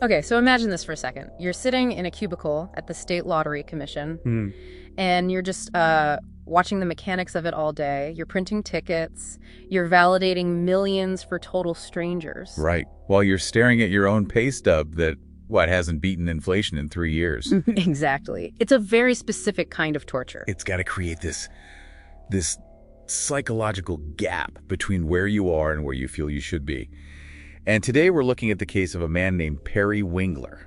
Okay, so imagine this for a second. You're sitting in a cubicle at the State Lottery Commission, and you're just watching the mechanics of it all day. You're printing tickets. You're validating millions for total strangers. Right. While you're staring at your own pay stub that, hasn't beaten inflation in 3 years. Exactly. It's a very specific kind of torture. It's got to create this psychological gap between where you are and where you feel you should be. And today we're looking at the case of a man named Perry Wingler.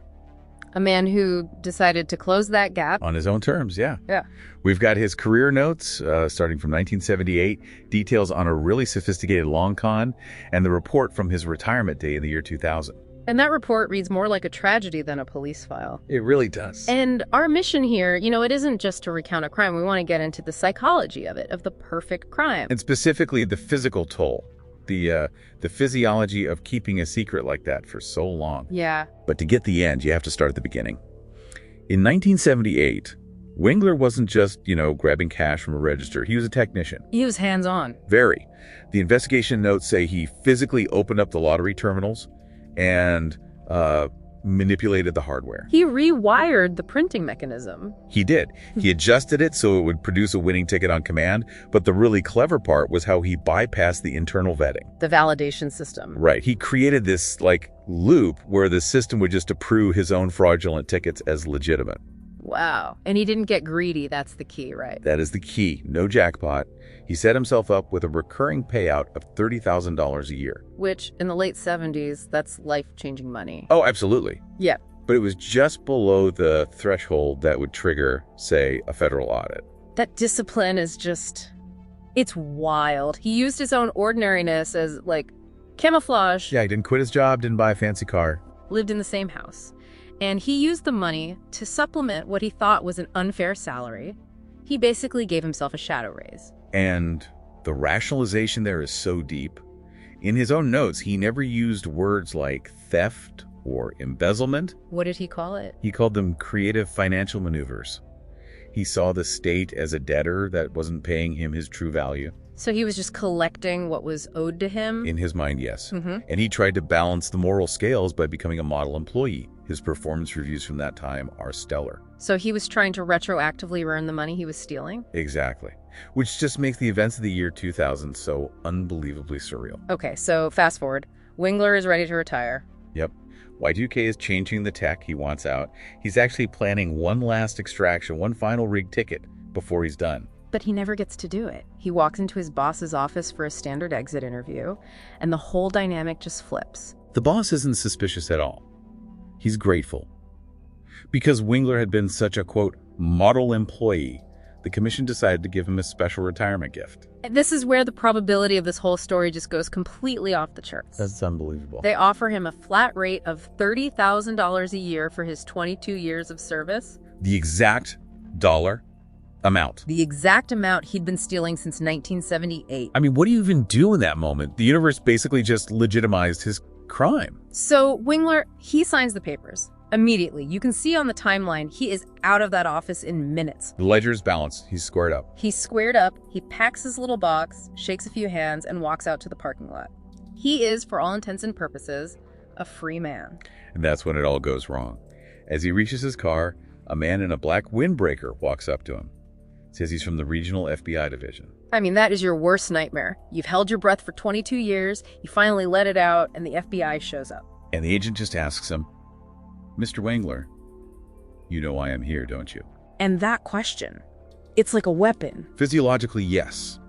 A man who decided to close that gap. On his own terms, yeah. Yeah. We've got his career notes starting from 1978, details on a really sophisticated long con, and the report from his retirement day in the year 2000. And that report reads more like a tragedy than a police file. It really does. And our mission here, it isn't just to recount a crime. We want to get into the psychology of it, of the perfect crime. And specifically the physical toll, the physiology of keeping a secret like that for so long. Yeah. But to get the end, you have to start at the beginning. In 1978, Wingler wasn't just, grabbing cash from a register. He was a technician. He was hands-on. Very. The investigation notes say he physically opened up the lottery terminals and manipulated the hardware. He rewired the printing mechanism. He did. He adjusted it so it would produce a winning ticket on command, but the really clever part was how he bypassed the internal vetting. The validation system. Right. He created this, loop where the system would just approve his own fraudulent tickets as legitimate. Wow. And he didn't get greedy. That's the key, right? That is the key. No jackpot. He set himself up with a recurring payout of $30,000 a year. Which, in the late 70s, that's life-changing money. Oh, absolutely. Yeah. But it was just below the threshold that would trigger, say, a federal audit. That discipline is just... it's wild. He used his own ordinariness as, camouflage. Yeah, he didn't quit his job, didn't buy a fancy car. Lived in the same house. And he used the money to supplement what he thought was an unfair salary. He basically gave himself a shadow raise. And the rationalization there is so deep. In his own notes, he never used words like theft or embezzlement. What did he call it? He called them creative financial maneuvers. He saw the state as a debtor that wasn't paying him his true value. So he was just collecting what was owed to him? In his mind, yes. Mm-hmm. And he tried to balance the moral scales by becoming a model employee. His performance reviews from that time are stellar. So he was trying to retroactively earn the money he was stealing? Exactly. Which just makes the events of the year 2000 so unbelievably surreal. Okay, so fast forward. Wingler is ready to retire. Yep. Y2K is changing the tech he wants out. He's actually planning one last extraction, one final rigged ticket before he's done. But he never gets to do it. He walks into his boss's office for a standard exit interview, and the whole dynamic just flips. The boss isn't suspicious at all. He's grateful. Because Wingler had been such a, quote, model employee, the commission decided to give him a special retirement gift. This is where the probability of this whole story just goes completely off the charts. That's unbelievable. They offer him a flat rate of $30,000 a year for his 22 years of service. The exact dollar amount. The exact amount he'd been stealing since 1978. I mean, what do you even do in that moment? The universe basically just legitimized his crime. So Wingler, he signs the papers. Immediately. You can see on the timeline, he is out of that office in minutes. The ledger's balanced. He's squared up. He's squared up, he packs his little box, shakes a few hands, and walks out to the parking lot. He is, for all intents and purposes, a free man. And that's when it all goes wrong. As he reaches his car, a man in a black windbreaker walks up to him. Says he's from the regional FBI division. I mean, that is your worst nightmare. You've held your breath for 22 years, you finally let it out, and the FBI shows up. And the agent just asks him, Mr. Wingler, you know why I'm here, don't you? And that question, it's like a weapon. Physiologically, yes.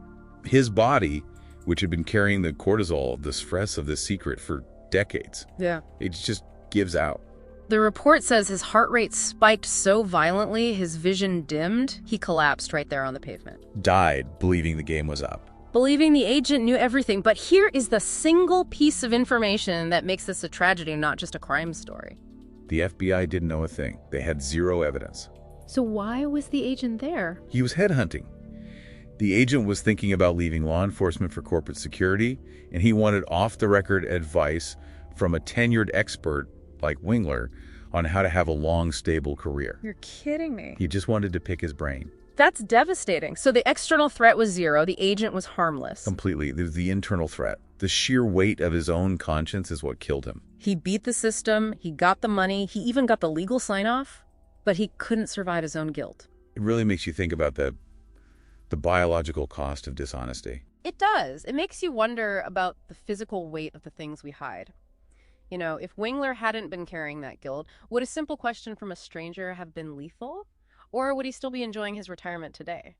His body, which had been carrying the cortisol, the stress of this secret for decades, it just gives out. The report says his heart rate spiked so violently, his vision dimmed, he collapsed right there on the pavement. Died, believing the game was up. Believing the agent knew everything, but here is the single piece of information that makes this a tragedy, not just a crime story. The FBI didn't know a thing. They had zero evidence. So why was the agent there? He was headhunting. The agent was thinking about leaving law enforcement for corporate security, and he wanted off-the-record advice from a tenured expert like Wingler on how to have a long, stable career. You're kidding me. He just wanted to pick his brain. That's devastating. So the external threat was zero. The agent was harmless. Completely. There's the internal threat. The sheer weight of his own conscience is what killed him. He beat the system, he got the money, he even got the legal sign-off, but he couldn't survive his own guilt. It really makes you think about the biological cost of dishonesty. It does. It makes you wonder about the physical weight of the things we hide. You know, if Wingler hadn't been carrying that guilt, would a simple question from a stranger have been lethal? Or would he still be enjoying his retirement today?